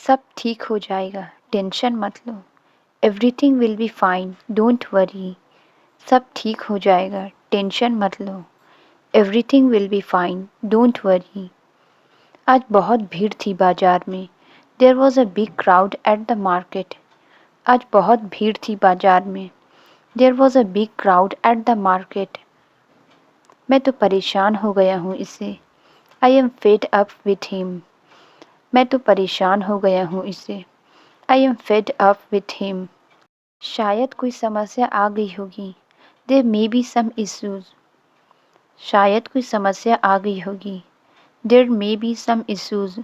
सब ठीक हो जाएगा, टेंशन मत लो। Everything will be fine, don't worry. सब ठीक हो जाएगा, टेंशन मत लो। Everything will be fine, don't worry. आज बहुत भीड़ थी बाजार में। There was a big crowd at the market. आज बहुत भीड़ थी बाजार में। There was a big crowd at the market. मैं तो परेशान हो गया हूँ इससे। I am fed up with him. मैं तो परेशान हो गया हूँ इससे। I am fed up with him. शायद कोई समस्या आ गई होगी। There may be some issues. शायद कोई समस्या आ गई होगी। There may be some issues.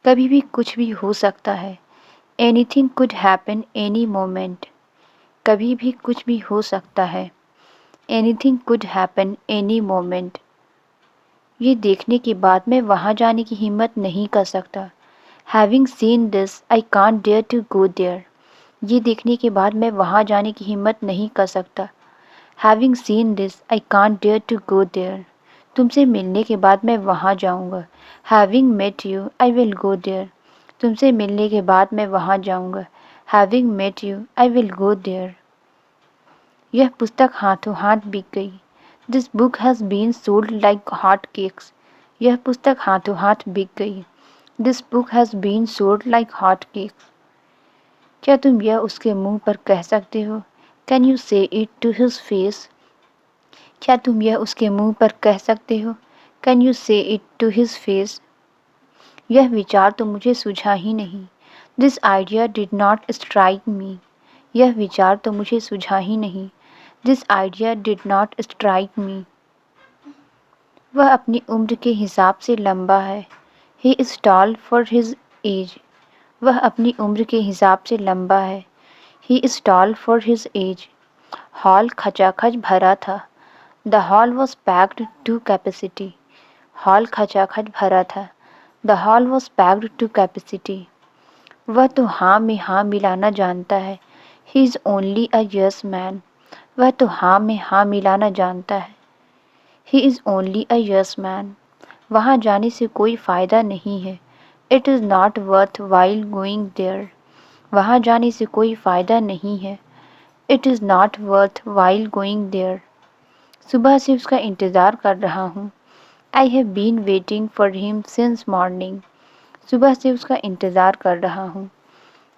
कभी भी कुछ भी हो सकता है। Anything could happen any moment. कभी भी कुछ भी हो सकता है। Anything could happen any moment. ये देखने के बाद मैं वहाँ जाने की हिम्मत नहीं कर सकता। Having seen this I can't dare to go there. ये देखने के बाद मैं वहाँ जाने की हिम्मत नहीं कर सकता। Having seen this I can't dare to go there. तुमसे मिलने के बाद मैं वहाँ जाऊँगा। Having met you I will go there. तुमसे मिलने के बाद मैं वहाँ जाऊँगा। Having met you I will go there. यह पुस्तक हाथों हाथ बिक गई। This book has been sold like hot cakes. यह पुस्तक हाथों हाथ बिक गई। This book has been sold like hot cakes. क्या तुम यह उसके मुंह पर कह सकते हो? Can you say it to his face? क्या तुम यह उसके मुंह पर कह सकते हो? Can you say it to his face? यह विचार तो मुझे सूझा ही नहीं। This idea did not strike me. यह विचार तो मुझे सूझा ही नहीं। This idea did not strike me. वह अपनी उम्र के हिसाब से लंबा है। He is tall for his as. वह अपनी उम्र के हिसाब से लंबा है। He is tall for his age. Hall खचाखच भरा था। The hall was packed to capacity. Hall खचाखच भरा था। The hall was packed to capacity. वह तो हाँ में हाँ मिलाना जानता है। He is only a yes man. वह तो हाँ में हाँ मिलाना जानता है। He is only a yes man. वहाँ जाने से कोई फ़ायदा नहीं है। It is not worthwhile going there. वहाँ जाने से कोई फ़ायदा नहीं है। It is not worthwhile going there. सुबह से उसका इंतज़ार कर रहा हूँ। I have been waiting for him since morning. सुबह से उसका इंतज़ार कर रहा हूँ।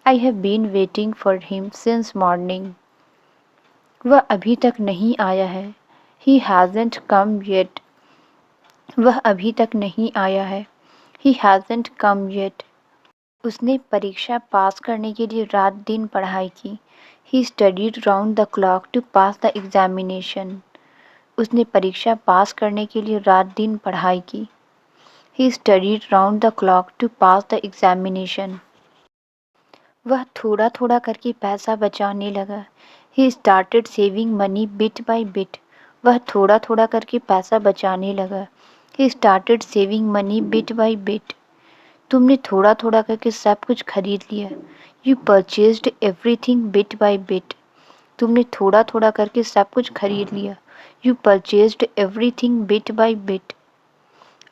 I have been waiting for him since morning. वह अभी तक नहीं आया है। He hasn't come yet. वह अभी तक नहीं आया है। He hasn't come yet. उसने परीक्षा पास करने के लिए रात दिन पढ़ाई की। He studied round the clock to pass the examination. उसने परीक्षा पास करने के लिए रात दिन पढ़ाई की। He studied round the clock to pass the examination. वह थोड़ा थोड़ा करके पैसा बचाने लगा। He started saving money bit by bit. वह थोड़ा थोड़ा करके पैसा बचाने लगा। He started saving money bit by bit. तुमने थोड़ा थोड़ा करके सब कुछ खरीद लिया। You purchased everything bit by bit. तुमने थोड़ा थोड़ा करके सब कुछ खरीद लिया। You purchased everything bit by bit.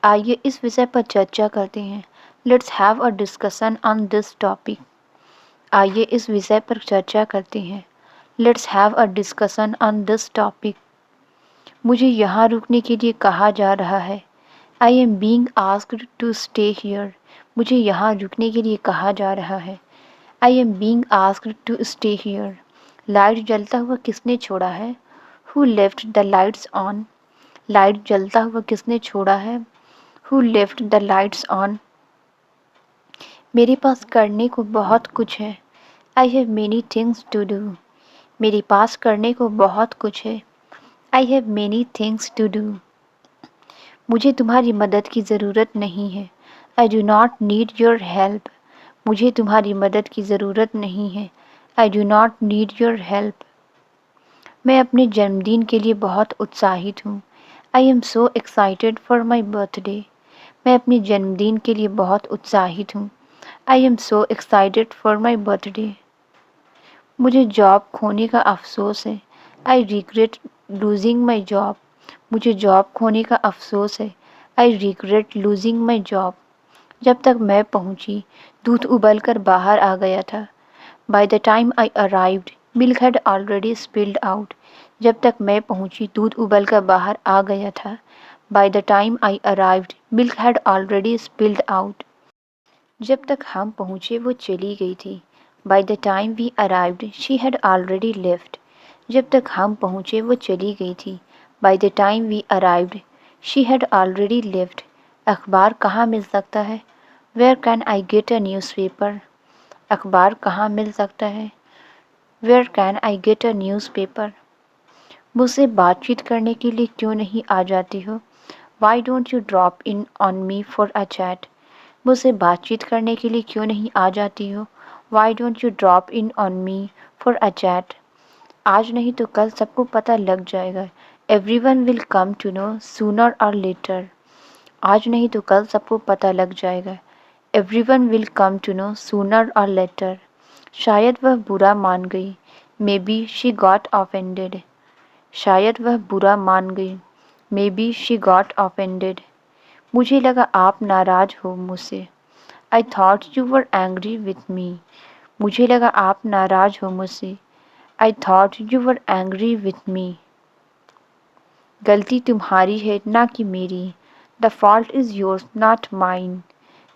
आइए इस विषय पर चर्चा करते हैं। Let's have a discussion on this topic. आइए इस विषय पर चर्चा करते हैं। Let's have a discussion on this topic. मुझे यहाँ रुकने के लिए कहा जा रहा है। I am being asked to stay here. मुझे यहाँ रुकने के लिए कहा जा रहा है। I am being asked to stay here. Light जलता हुआ किसने छोड़ा है? Who left the lights on. Light जलता हुआ किसने छोड़ा है? Who left the lights on. मेरे पास करने को बहुत कुछ है। I have many things to do. मेरे पास करने को बहुत कुछ है। I have many things to do. मुझे तुम्हारी मदद की ज़रूरत नहीं है। I do not need your help. मुझे तुम्हारी मदद की ज़रूरत नहीं है। I do not need your help. मैं अपने जन्मदिन के लिए बहुत उत्साहित हूँ। I am so excited for my birthday. मैं अपने जन्मदिन के लिए बहुत उत्साहित हूँ। I am so excited for my birthday. मुझे जॉब खोने का अफसोस है। I regret losing my job. मुझे जॉब खोने का अफसोस है। I regret losing my job. जब तक मैं पहुंची दूध उबल कर बाहर आ गया था। By the time I arrived, milk had already spilled out. जब तक मैं पहुंची दूध उबल कर बाहर आ गया था। By the time I arrived, milk had already spilled out. जब तक हम पहुंचे वो चली गई थी। By the time we arrived, she had already left. जब तक हम पहुंचे वो चली गई थी। By the time we arrived, she had already left. अखबार कहाँ मिल सकता है? Where can I get a newspaper? अखबार कहाँ मिल सकता है? Where can I get a newspaper? मुझसे बातचीत करने के लिए क्यों नहीं आ जाती हो? Why don't you drop in on me for a chat? मुझसे बातचीत करने के लिए क्यों नहीं आ जाती हो? Why don't you drop in on me for a chat? आज नहीं तो कल सबको पता लग जाएगा। Everyone will come to know sooner or later. आज नहीं तो कल सबको पता लग जाएगा। Everyone will come to know sooner or later. शायद वह बुरा मान गई। Maybe she got offended. शायद वह बुरा मान गई। Maybe she got offended. मुझे लगा आप नाराज हो मुझसे। I thought you were angry with me. मुझे लगा आप नाराज हो मुझसे। I thought you were angry with me. गलती तुम्हारी है ना कि मेरी। The fault is yours, not mine.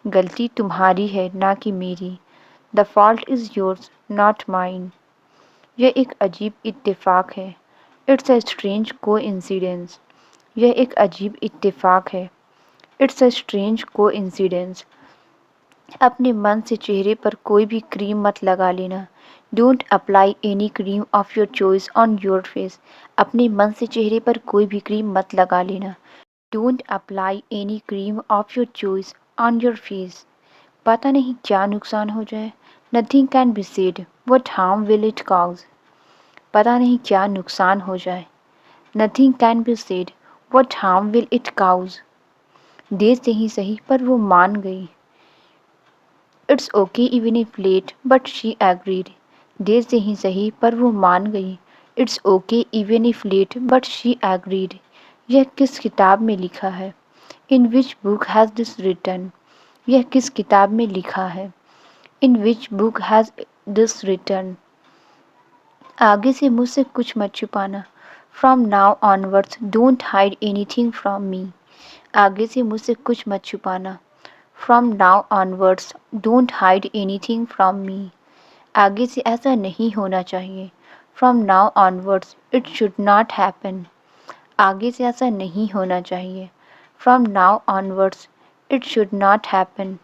गलती तुम्हारी है ना कि मेरी। The fault is yours, not mine. यह एक अजीब इत्तेफाक है। It's a strange coincidence. यह एक अजीब इत्तेफाक है। It's a strange coincidence. अपने मन से चेहरे पर कोई भी क्रीम मत लगा लेना। Don't apply any cream of your choice on your face. अपने मन से चेहरे पर कोई भी क्रीम मत लगा लेना। Don't apply any cream of your choice on your face. पता नहीं क्या नुकसान हो जाए। Nothing can be said. What harm will it cause? पता नहीं क्या नुकसान हो जाए। Nothing can be said. What harm will it cause? देर से ही सही पर वो मान गई। It's okay even if late, but she agreed. देर से ही सही पर वो मान गई। It's okay even if late, but she agreed. यह किस किताब में लिखा है? In which book has this written? यह किस किताब में लिखा है? In which book has this written? आगे से मुझसे कुछ मत छुपाना। From now onwards, don't hide anything from me. आगे से मुझसे कुछ मत छुपाना। From now onwards, don't hide anything from me. आगे से ऐसा नहीं होना चाहिए। From now onwards, it should not happen. आगे से ऐसा नहीं होना चाहिए। From now onwards, it should not happen.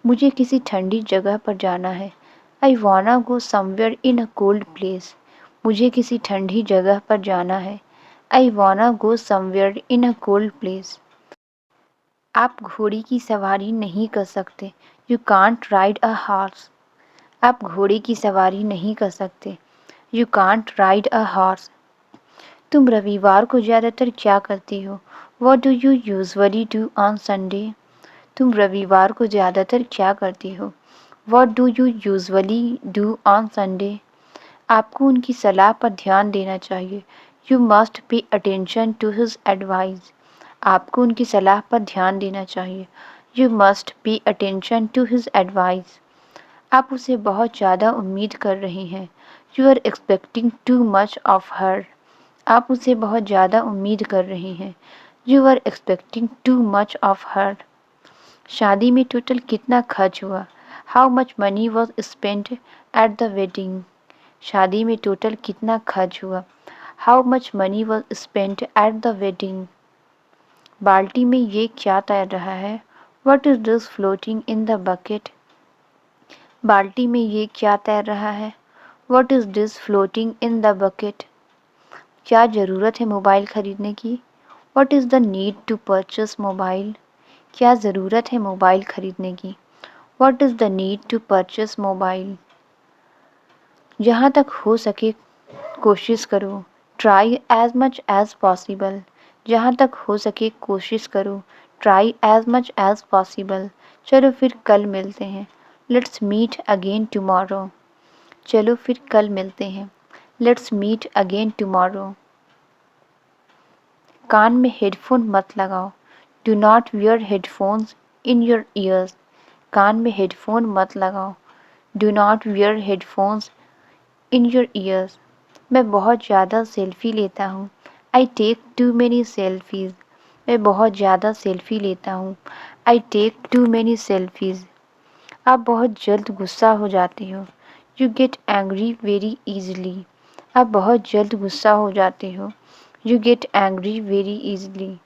मुझे किसी ठंडी जगह पर जाना है। I wanna go somewhere in a cold place. मुझे किसी ठंडी जगह पर जाना है। I wanna go somewhere in a cold place. आप घोड़ी की सवारी नहीं कर सकते। You can't ride a horse. आप घोड़े की सवारी नहीं कर सकते। You can't ride a horse. तुम रविवार को ज़्यादातर क्या करती हो? What do you usually do on Sunday? तुम रविवार को ज़्यादातर क्या करती हो? What do you usually do on Sunday? आपको उनकी सलाह पर ध्यान देना चाहिए। You must pay attention to his advice. आपको उनकी सलाह पर ध्यान देना चाहिए। You must pay attention to his advice. आप उसे बहुत ज़्यादा उम्मीद कर रही हैं। You are expecting too much of her. आप उसे बहुत ज़्यादा उम्मीद कर रही हैं। You are expecting too much of her. शादी में टोटल कितना खर्च हुआ? How much money was spent at the wedding? शादी में टोटल कितना खर्च हुआ? How much money was spent at the wedding? बाल्टी में ये क्या तैर रहा है? What is this floating in the bucket? बाल्टी में ये क्या तैर रहा है? What is this floating in the bucket? क्या ज़रूरत है मोबाइल ख़रीदने की? What is the need to purchase mobile? क्या ज़रूरत है मोबाइल ख़रीदने की? What is the need to purchase mobile? जहाँ तक हो सके कोशिश करो। Try as much as possible. जहाँ तक हो सके कोशिश करो। Try as much as possible. चलो फिर कल मिलते हैं। Let's meet again tomorrow. चलो फिर कल मिलते हैं। Let's meet again tomorrow. कान में हेडफोन मत लगाओ। Do not wear headphones in your ears. कान में हेडफोन मत लगाओ। Do not wear headphones in your ears. मैं बहुत ज़्यादा सेल्फी लेता हूँ। I take too many selfies. मैं बहुत ज़्यादा सेल्फी लेता हूँ। I take too many selfies. आप बहुत जल्द गुस्सा हो जाते हो। You get angry very easily. आप बहुत जल्द गुस्सा हो जाते हो। You get angry very easily.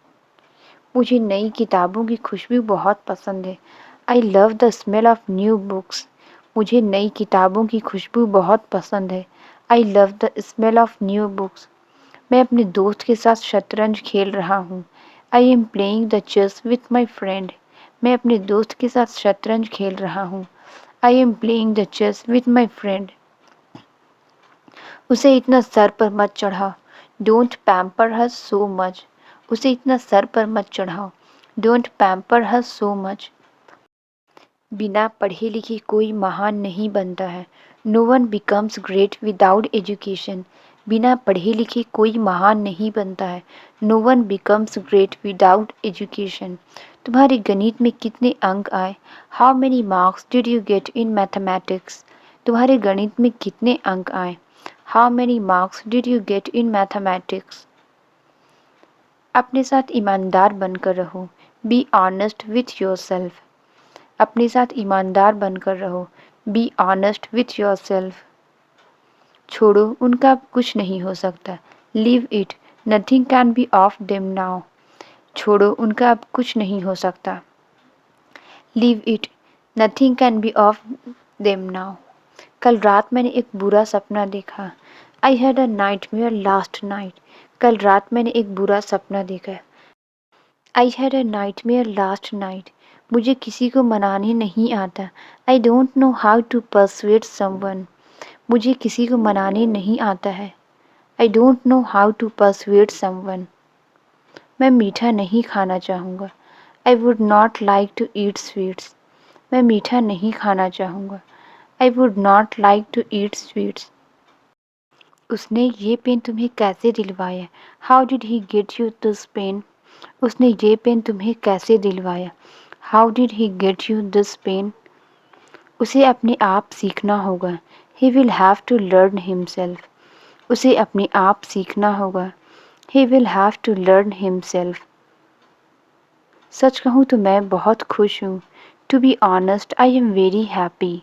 मुझे नई किताबों की खुशबू बहुत पसंद है। I love the smell of new books. मुझे नई किताबों की खुशबू बहुत पसंद है। I love the smell of new books. मैं अपने दोस्त के साथ शतरंज खेल रहा हूँ। I am playing the chess with my friend. मैं अपने दोस्त के साथ शतरंज खेल रहा हूँ। I am playing the chess with my friend. उसे इतना सर पर मत चढ़ाओ। Don't pamper her so much. उसे इतना सर पर मत चढ़ाओ। Don't pamper her so much. बिना पढ़े लिखे कोई महान नहीं बनता है। No one becomes great without education. बिना पढ़े लिखे कोई महान नहीं बनता है। No one becomes great without education. तुम्हारे गणित में कितने अंक आए? How many marks did you get in mathematics? तुम्हारे गणित में कितने अंक आए? How many marks did you get in mathematics? अपने साथ ईमानदार बनकर रहो। Be honest with your self. अपने साथ ईमानदार बनकर रहो। Be honest with your self. छोड़ो, उनका अब कुछ नहीं हो सकता। Leave it, nothing can be of them now. छोड़ो, उनका अब कुछ नहीं हो सकता। Leave it, nothing can be of them now. कल रात मैंने एक बुरा सपना देखा। I had a nightmare last night. कल रात मैंने एक बुरा सपना देखा। I had a nightmare last night. मुझे किसी को मनाने नहीं आता। I don't know how to persuade someone. मुझे किसी को मनाने नहीं आता है। I don't know how to persuade someone. मैं मीठा नहीं खाना चाहूँगा। I would not like to eat sweets. मैं मीठा नहीं खाना चाहूँगा। I would not like to eat sweets. उसने ये पेन तुम्हें कैसे दिलवाया? How did he get you this pen? उसने ये पेन तुम्हें कैसे दिलवाया? How did he get you this pen? उसे अपने आप सीखना होगा। He will have to learn himself. उसे अपने आप सीखना होगा। He will have to learn himself. सच कहूँ तो मैं बहुत खुश हूँ। To be honest I am very happy.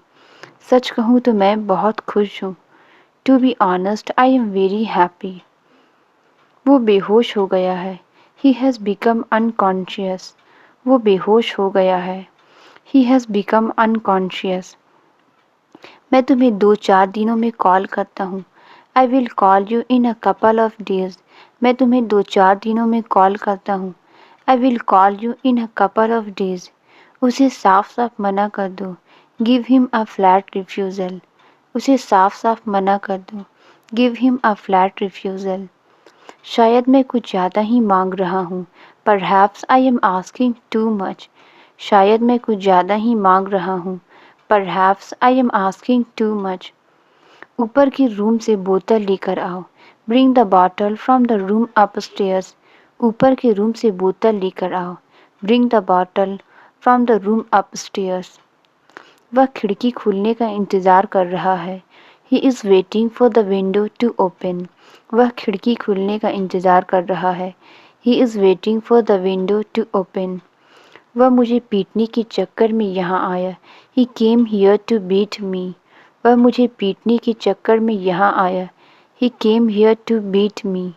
सच कहूँ तो मैं बहुत खुश हूँ। To be honest I am very happy. वो बेहोश हो गया है। He has become unconscious. वो बेहोश हो गया है। He has become unconscious. मैं तुम्हें 2-4 दिनों में कॉल करता हूँ। I will call you in a couple of days. मैं तुम्हें 2-4 दिनों में कॉल करता हूँ। I will call you in a couple of days. उसे साफ साफ मना कर दो। Give him a flat refusal. उसे साफ साफ मना कर दो। Give him a flat refusal. शायद मैं कुछ ज़्यादा ही मांग रहा हूँ। Perhaps I am asking too much. शायद मैं कुछ ज़्यादा ही मांग रहा हूँ। Perhaps I am asking too much. ऊपर के रूम से बोतल लेकर आओ। Bring the bottle from the room upstairs. ऊपर के रूम से बोतल लेकर आओ। Bring the bottle from the room upstairs. वह खिड़की खुलने का इंतज़ार कर रहा है। He is waiting for the window to open. वह खिड़की खुलने का इंतज़ार कर रहा है। He is waiting for the window to open. वह मुझे पीटने के चक्कर में यहाँ आया। He came here to beat me. वह मुझे पीटने के चक्कर में यहाँ आया। He came here to beat me.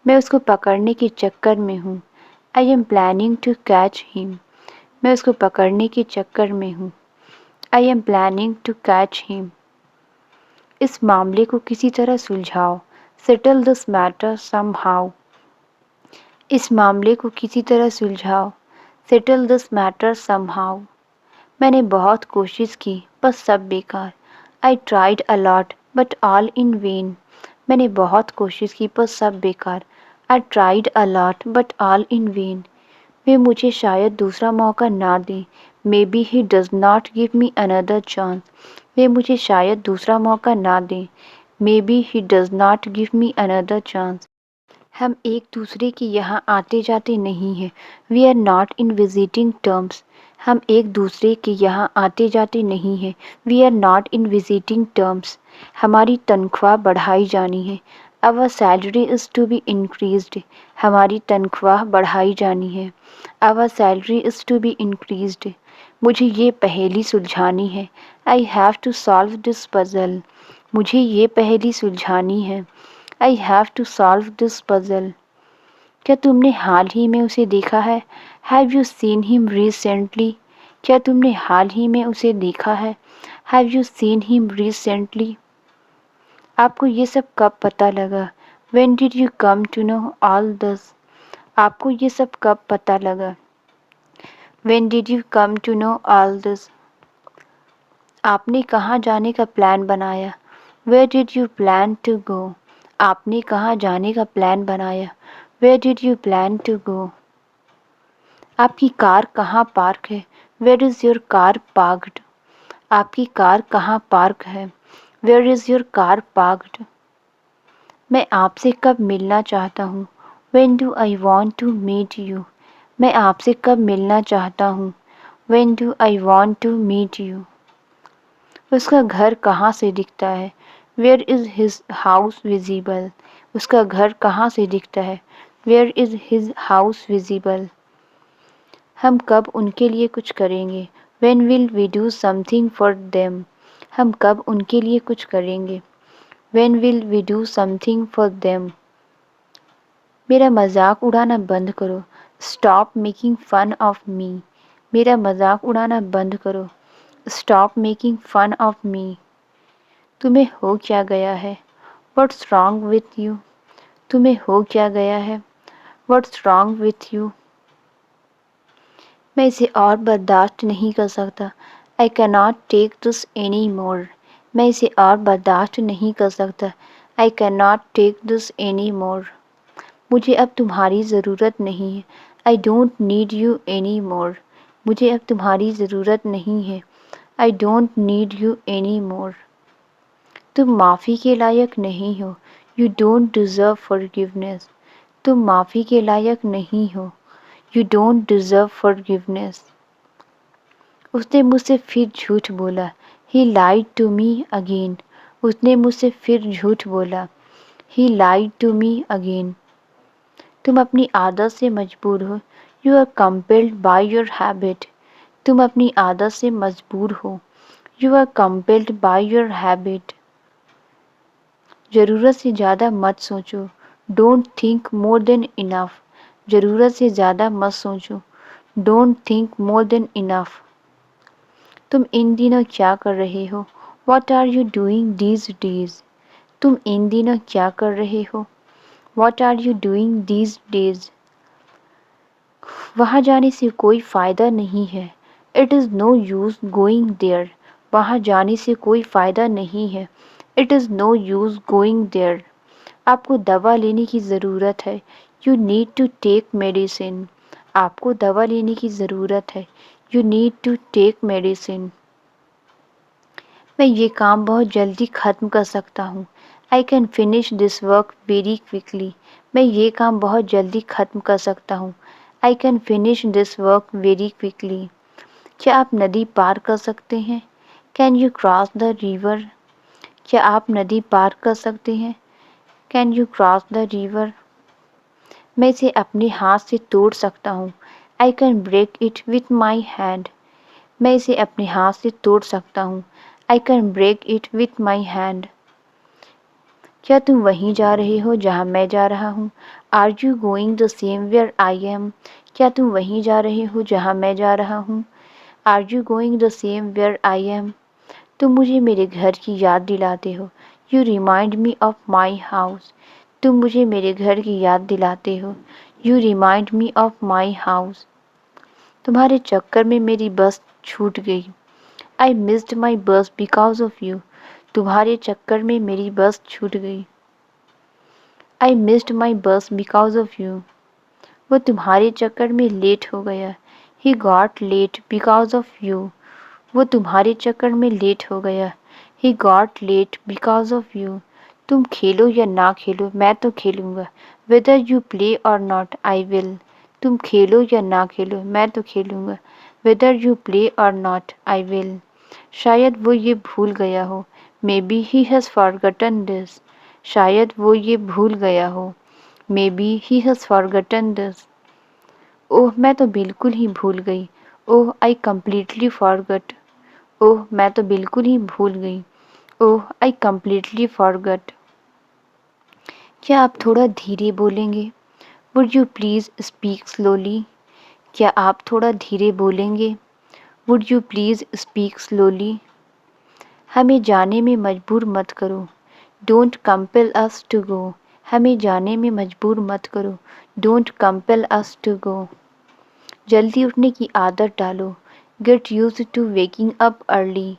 मैं उसको पकड़ने के चक्कर में हूँ। I am planning to catch him. मैं उसको पकड़ने के चक्कर में हूँ। I am planning to catch him. इस मामले को किसी तरह सुलझाओ। Settle this matter somehow. इस मामले को किसी तरह सुलझाओ। Settle this matter somehow. मैंने बहुत कोशिश की, बस सब बेकार। I tried a lot but all in vain. मैंने बहुत कोशिश की, बस सब बेकार। I tried a lot but all in vain. वे मुझे शायद दूसरा मौका ना दें। Maybe he does not give me another chance. वे मुझे शायद दूसरा मौका ना दें। Maybe he does not give me another chance. हम एक दूसरे के यहाँ आते जाते नहीं हैं। We are not in visiting terms. हम एक दूसरे के यहाँ आते जाते नहीं हैं। We are not in visiting terms. हमारी तनख्वाह बढ़ाई जानी है। Our salary is to be increased. हमारी तनख्वाह बढ़ाई जानी है। Our salary is to be increased. मुझे ये पहेली सुलझानी है। I have to solve this puzzle. मुझे ये पहेली सुलझानी है। I have to solve this puzzle. क्या तुमने हाल ही में उसे देखा है? Have you seen him recently? क्या तुमने हाल ही में उसे देखा है? Have you seen him recently? आपको ये सब कब पता लगा? When did you come to know all this? आपको ये सब कब पता लगा? When did you come to know all this? आपने कहाँ जाने का प्लान बनाया? Where did you plan to go? आपने कहाँ जाने का प्लान बनाया? Where did you plan to go? आपकी कार कहाँ पार्क है? Where is your car parked? आपकी कार कहाँ पार्क है? Where is your car parked? मैं आपसे कब मिलना चाहता हूँ? When do I want to meet you? मैं आपसे कब मिलना चाहता हूँ? When do I want to meet you? उसका घर कहाँ से दिखता है? Where is his house visible? उसका घर कहाँ से दिखता है? Where is his house visible? हम कब उनके लिए कुछ करेंगे? When will we do something for them? हम कब उनके लिए कुछ करेंगे? When will we do something for them? मेरा मजाक उड़ाना बंद करो। Stop making fun of me. मेरा मजाक उड़ाना बंद करो। Stop making fun of me. तुम्हें हो क्या गया है? What's wrong with you? तुम्हें हो क्या गया है? What's wrong with you? मैं इसे और बर्दाश्त नहीं कर सकता। I cannot take this any more. मैं इसे और बर्दाश्त नहीं कर सकता। I cannot take this any more. मुझे अब तुम्हारी ज़रूरत नहीं है। I don't need you anymore. मुझे अब तुम्हारी ज़रूरत नहीं है। I don't need you anymore. तुम माफ़ी के लायक नहीं हो। You don't deserve forgiveness. तुम माफ़ी के लायक नहीं हो। You don't deserve forgiveness. उसने मुझसे फिर झूठ बोला। He lied to me again. उसने मुझसे फिर झूठ बोला। He lied to me again. तुम अपनी आदत से मजबूर हो। You are compelled by your habit. तुम अपनी आदत से मजबूर हो। You are compelled by your habit. ज़रूरत से ज़्यादा मत सोचो। Don't think more than enough. ज़रूरत से ज़्यादा मत सोचो। Don't think more than enough. तुम इन दिनों क्या कर रहे हो? What are you doing these days? तुम इन दिनों क्या कर रहे हो? What are you doing these days? वहाँ जाने से कोई फ़ायदा नहीं है। It is no use going there. वहाँ जाने से कोई फ़ायदा नहीं है। It is no use going there. आपको दवा लेने की ज़रूरत है। You need to take medicine. आपको दवा लेने की ज़रूरत है। You need to take medicine. मैं ये काम बहुत जल्दी ख़त्म कर सकता हूँ। I can finish this work very quickly. मैं ये काम बहुत जल्दी ख़त्म कर सकता हूँ। I can finish this work very quickly. क्या आप नदी पार कर सकते हैं? Can you cross the river? क्या आप नदी पार कर सकते हैं? Can you cross the river? मैं इसे अपने हाथ से तोड़ सकता हूँ। I can break it with my hand. मैं इसे अपने हाथ से तोड़ सकता हूँ। I can break it with my hand. क्या तुम वहीं जा रहे हो जहाँ मैं जा रहा हूँ? Are you going the same where I am? क्या तुम वहीं जा रहे हो जहाँ मैं जा रहा हूँ? Are you going the same where I am? तुम मुझे मेरे घर की याद दिलाते हो। You remind me of my house. तुम मुझे मेरे घर की याद दिलाते हो। You remind me of my house. तुम्हारे चक्कर में मेरी बस छूट गई। I missed my bus because of you. तुम्हारे चक्कर में मेरी बस छूट गई। I missed my bus because of you. वो तुम्हारे चक्कर में लेट हो गया। He got late because of you. वो तुम्हारे चक्कर में लेट हो गया। He got late because of you. तुम खेलो या ना खेलो, मैं तो खेलूँगा। Whether you play or not, I will. तुम खेलो या ना खेलो, मैं तो खेलूँगा। Whether you play or not, I will. शायद वो ये भूल गया हो. Maybe he has forgotten this. शायद वो ये भूल गया हो. Maybe he has forgotten this. ओह मैं तो बिल्कुल ही भूल गई. ओह आई completely forgot. ओह मैं तो बिल्कुल ही भूल गई. ओह आई completely forgot. क्या आप थोड़ा धीरे बोलेंगे? Would you please speak slowly? क्या आप थोड़ा धीरे बोलेंगे? Would you please speak slowly? हमें जाने में मजबूर मत करो. Don't compel us to go. हमें जाने में मजबूर मत करो. Don't compel us to go. जल्दी उठने की आदत डालो. Get used to waking up early.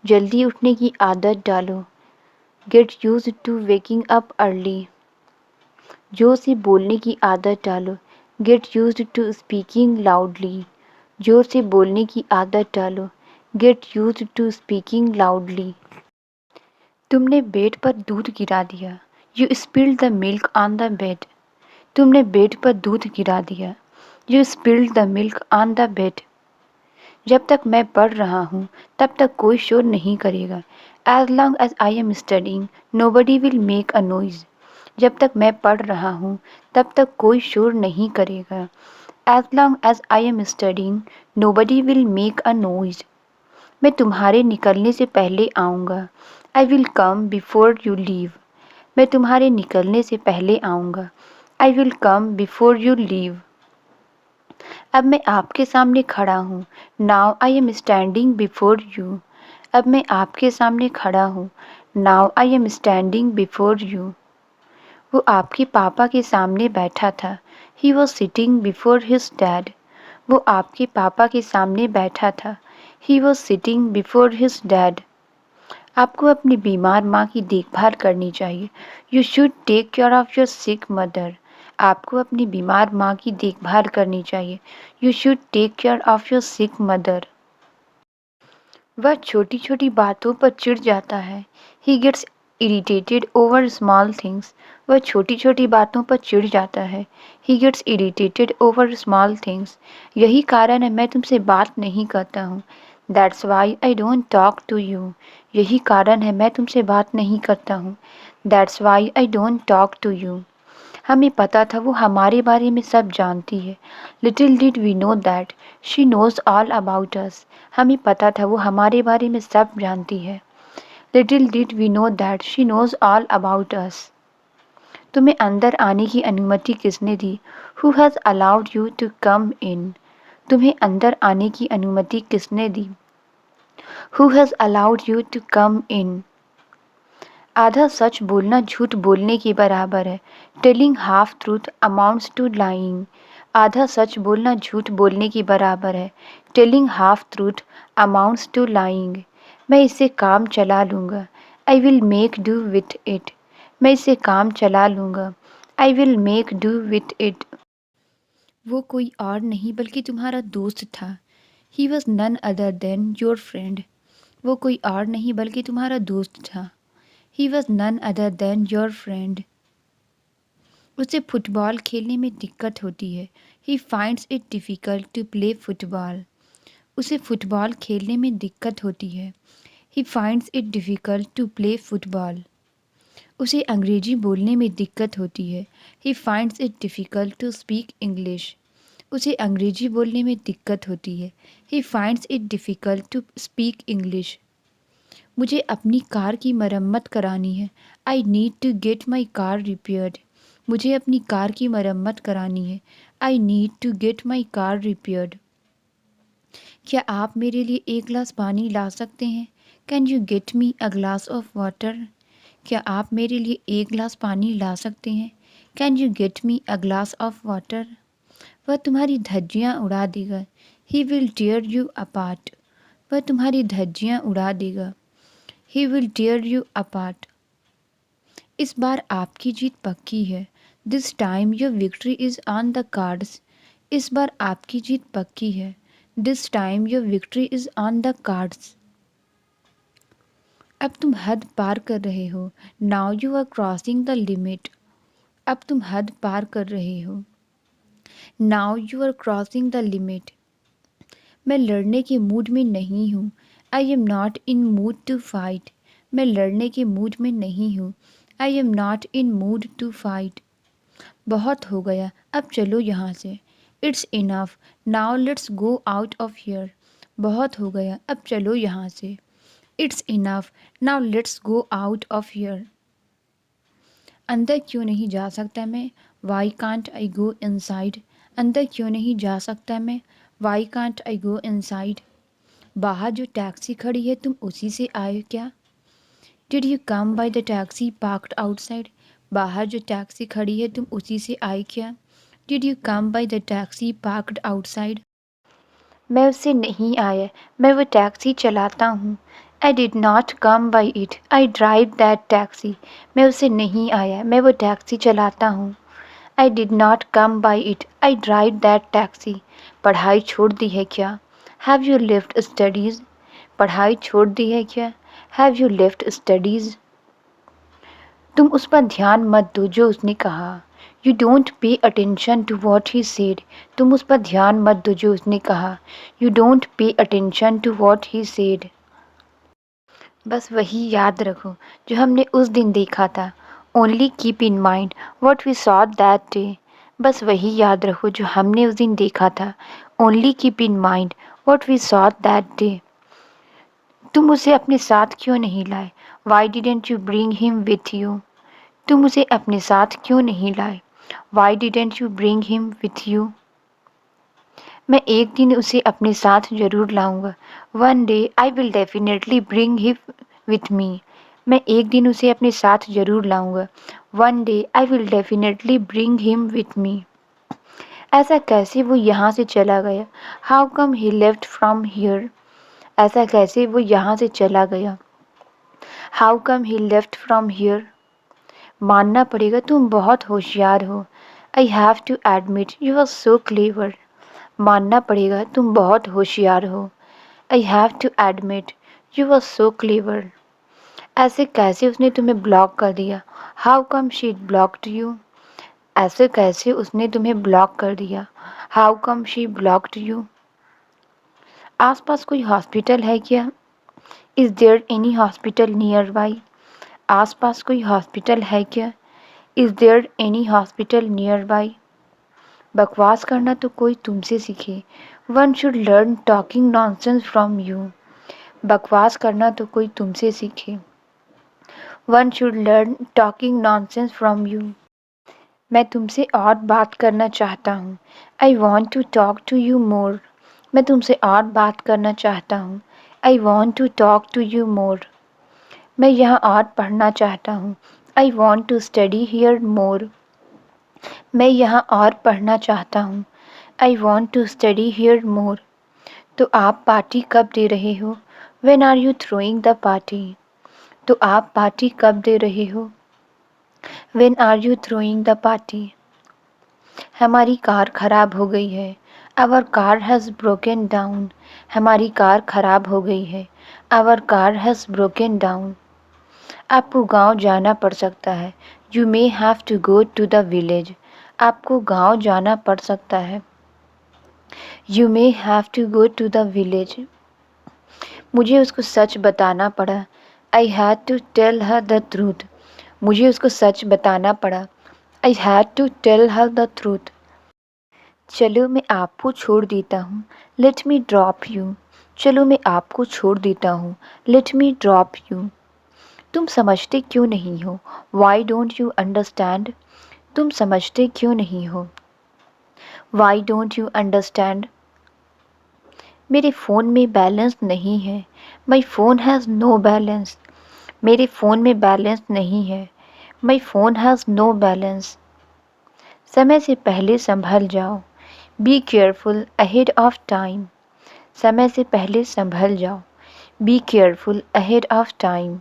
जल्दी उठने की आदत डालो. Get used to waking up early. जोर से बोलने की आदत डालो. Get used to speaking loudly. जोर से बोलने की आदत डालो. Get used to speaking loudly. तुमने बेड पर दूध गिरा दिया. You spilled the milk on the bed. तुमने बेड पर दूध गिरा दिया. You spilled the milk on the bed. जब तक मैं पढ़ रहा हूँ तब तक कोई शोर नहीं करेगा. As long as I am studying, nobody will make a noise. जब तक मैं पढ़ रहा हूँ तब तक कोई शोर नहीं करेगा. As long as I am studying, nobody will make a noise. मैं तुम्हारे निकलने से पहले आऊँगा. I will come before you leave. मैं तुम्हारे निकलने से पहले आऊँगा. I will come before you leave. अब मैं आपके सामने खड़ा हूँ. Now I am standing before you. अब मैं आपके सामने खड़ा हूँ. Now I am standing before you. वो आपके पापा के सामने बैठा था. He was sitting before his dad. वो आपके पापा के सामने बैठा था. He was sitting before his dad. आपको अपनी बीमार माँ की देखभाल करनी चाहिए. You should take care of your sick mother. आपको अपनी बीमार माँ की देखभाल करनी चाहिए. You should take care of your sick mother. वह छोटी छोटी बातों पर चिढ़ जाता है. He gets irritated over small things. वह छोटी छोटी बातों पर चिढ़ जाता है. He gets irritated over small things. यही कारण है मैं तुमसे बात नहीं करता हूँ. That's why I don't talk to you. यही कारण है मैं तुमसे बात नहीं करता हूँ. That's why I don't talk to you. हमें पता था वो हमारे बारे में सब जानती है. Little did we know that she knows all about us. हमें पता था वो हमारे बारे में सब जानती है. Little did we know that she knows all about us. तुम्हें अंदर आने की अनुमति किसने दी? Who has allowed you to come in? तुम्हें अंदर आने की अनुमति किसने दी? Who has allowed you to come in? आधा सच बोलना झूठ बोलने के बराबर है. Telling half truth amounts to lying. आधा सच बोलना झूठ बोलने के बराबर है. Telling half truth amounts to lying. मैं इससे काम चला लूँगा. I will make do with it. मैं इससे काम चला लूँगा. I will make do with it. वो कोई और नहीं बल्कि तुम्हारा दोस्त था. He was none other than your friend. वो कोई और नहीं बल्कि तुम्हारा दोस्त था. He was none other than your friend. उसे फुटबॉल खेलने में दिक्कत होती है. He finds it difficult to play football. उसे फुटबॉल खेलने में दिक्कत होती है. He finds it difficult to play football. उसे अंग्रेजी बोलने में दिक्कत होती है. He finds it difficult to speak English. उसे अंग्रेजी बोलने में दिक्कत होती है. He finds it difficult to speak English. मुझे अपनी कार की मरम्मत करानी है. I need to get my car repaired. मुझे अपनी कार की मरम्मत करानी है. I need to get my car repaired. क्या आप मेरे लिए एक गिलास पानी ला सकते हैं? Can you get me a glass of water? क्या आप मेरे लिए एक गिलास पानी ला सकते हैं? Can you get me a glass of water? वह तुम्हारी धज्जियाँ उड़ा देगा. He will tear you apart. वह तुम्हारी धज्जियाँ उड़ा देगा. He will tear you apart. इस बार आपकी जीत पक्की है. This time your victory is on the cards. इस बार आपकी जीत पक्की है. This time your victory is on the cards. अब तुम हद पार कर रहे हो. Now you are crossing the limit. अब तुम हद पार कर रहे हो. Now you are crossing the limit. मैं लड़ने के मूड में नहीं हूँ। I am not in mood to fight. मैं लड़ने के मूड में नहीं हूँ। I am not in mood to fight. बहुत हो गया, अब चलो यहाँ से। It's enough, now let's go out of here. बहुत हो गया, अब चलो यहाँ से। It's enough, now let's go out of here. अंदर क्यों नहीं जा सकता मैं? Why can't I go inside. अंदर क्यों नहीं जा सकता मैं? Why can't I go inside. बाहर जो टैक्सी खड़ी है तुम उसी से आए क्या? Did you come by the taxi parked outside. बाहर जो टैक्सी खड़ी है तुम उसी से आए क्या? Did you come by the taxi parked outside. मैं उससे नहीं आया, मैं वो टैक्सी चलाता हूँ। I did not come by it, I drive that taxi. मैं उससे नहीं आया, मैं वो टैक्सी चलाता हूँ। I did not come by it, I drive that taxi. पढ़ाई छोड़ दी है क्या? Have you left studies. पढ़ाई छोड़ दी है क्या? Have you left studies. तुम उस पर ध्यान मत दो जो उसने कहा। You don't pay attention to what he said. तुम उस पर ध्यान मत दो जो उसने कहा। You don't pay attention to what he said. बस वही याद रखो जो हमने उस दिन देखा था। Only keep in mind what we saw that day. बस वही याद रखो जो हमने उस दिन देखा था। Only keep in mind what we saw that day. तुम उसे अपने साथ क्यों नहीं लाए? Why didn't you bring him with you. तुम उसे अपने साथ क्यों नहीं लाए? Why didn't you bring him with you. मैं एक दिन उसे अपने साथ जरूर लाऊंगा। One day I will definitely bring him with me. मैं एक दिन उसे अपने साथ जरूर लाऊंगा। One day I will definitely bring him with me. ऐसा कैसे वो यहाँ से चला गया? How come he left from here. ऐसा कैसे वो यहाँ से चला गया? How come he left from here. मानना पड़ेगा तुम बहुत होशियार हो। I have to admit you are so clever. मानना पड़ेगा तुम बहुत होशियार हो। I have to admit you are so clever. ऐसे कैसे उसने तुम्हें ब्लॉक कर दिया? How come she blocked you. ऐसे कैसे उसने तुम्हें ब्लॉक कर दिया? How come she blocked you. आसपास कोई हॉस्पिटल है क्या? Is there any hospital nearby. आसपास कोई हॉस्पिटल है क्या? Is there any hospital nearby. बकवास करना तो कोई तुमसे सीखे। One should learn talking nonsense from you. बकवास करना तो कोई तुमसे सीखे। One should learn talking nonsense from you. मैं तुमसे और बात करना चाहता हूँ। I want to talk to you more. मैं तुमसे और बात करना चाहता हूँ। I want to talk to you more. मैं यहाँ और पढ़ना चाहता हूँ। I want to study here more. मैं यहाँ और पढ़ना चाहता हूँ। I want to study here more. तो आप पार्टी कब दे रहे हो? When are you throwing the party. तो आप पार्टी कब दे रहे हो? When are you throwing the party. हमारी कार खराब हो गई है। Our car has broken down. हमारी कार खराब हो गई है। Our car has broken down. आपको गांव जाना पड़ सकता है। You may have to go to the village. आपको गांव जाना पड़ सकता है। You may have to go to the village. मुझे उसको सच बताना पड़ा। I had to tell her the truth. मुझे उसको सच बताना पड़ा। I had to tell her the truth. चलो मैं आपको छोड़ देता हूँ। Let me drop you. चलो मैं आपको छोड़ देता हूँ। Let me drop you. तुम समझते क्यों नहीं हो? Why don't you understand. तुम समझते क्यों नहीं हो? Why don't you understand. मेरे फ़ोन में बैलेंस नहीं है। My phone has no balance. मेरे फ़ोन में बैलेंस नहीं है। My phone has no balance. समय से पहले संभल जाओ। Be careful ahead of time. समय से पहले संभल जाओ। Be careful ahead of time.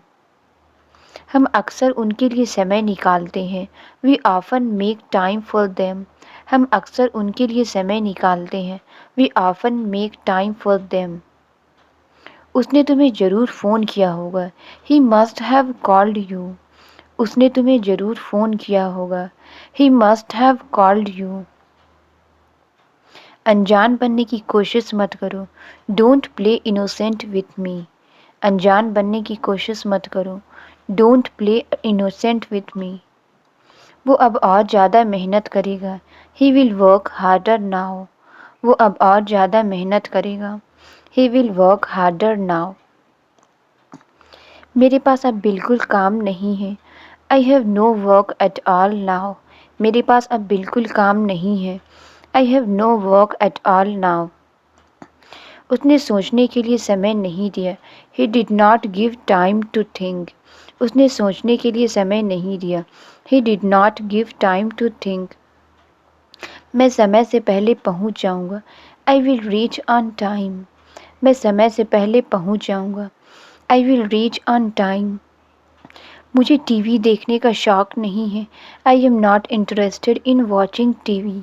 हम अक्सर उनके लिए समय निकालते हैं। We often make time for them. हम अक्सर उनके लिए समय निकालते हैं। We often make time for them. उसने तुम्हें ज़रूर फ़ोन किया होगा। He must have called you. उसने तुम्हें ज़रूर फ़ोन किया होगा। He must have called you. अनजान बनने की कोशिश मत करो, don't play innocent with me. अनजान बनने की कोशिश मत करो, don't play innocent with me. वो अब और ज़्यादा मेहनत करेगा, he will work harder now. वो अब और ज़्यादा मेहनत करेगा, he will work harder now. मेरे पास अब बिल्कुल काम नहीं है, I have no work at all now. मेरे पास अब बिल्कुल काम नहीं है, I have no work at all now. उसने सोचने के लिए समय नहीं दिया, he did not give time to think. उसने सोचने के लिए समय नहीं दिया, he did not give time to think. मैं समय से पहले पहुंच जाऊंगा, I will reach on time. मैं समय से पहले पहुंच जाऊंगा, I will reach on time. मुझे टीवी देखने का शौक नहीं है, I am not interested in watching TV.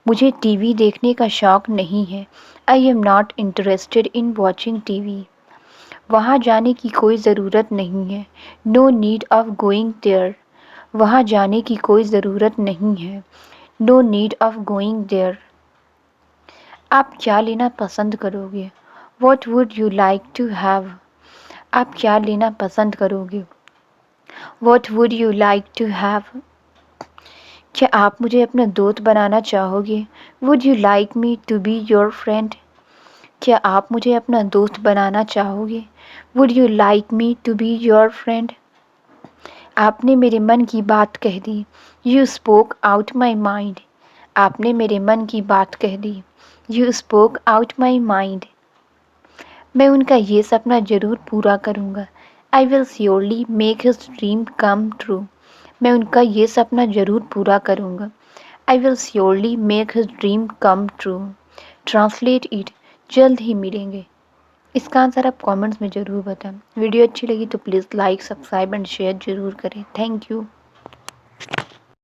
मुझे टीवी देखने का शौक नहीं है, I am not interested in watching TV. वहाँ जाने की कोई ज़रूरत नहीं है, no need of going there. वहाँ जाने की कोई ज़रूरत नहीं है, no need of going there. आप क्या लेना पसंद करोगे, what would you like to have. आप क्या लेना पसंद करोगे, what would you like to have. क्या आप मुझे अपना दोस्त बनाना चाहोगे, would you like me to be your friend. क्या आप मुझे अपना दोस्त बनाना चाहोगे, would you like me to be your friend. आपने मेरे मन की बात कह दी, you spoke out my mind. आपने मेरे मन की बात कह दी, you spoke out my mind. मैं उनका ये सपना ज़रूर पूरा करूँगा, I will surely make his dream come true. मैं उनका ये सपना ज़रूर पूरा करूँगा, I will surely make his dream come true. Translate it, जल्द ही मिलेंगे। इसका आंसर आप कमेंट्स में ज़रूर बताएं। वीडियो अच्छी लगी तो please like, subscribe and share ज़रूर करें। Thank you.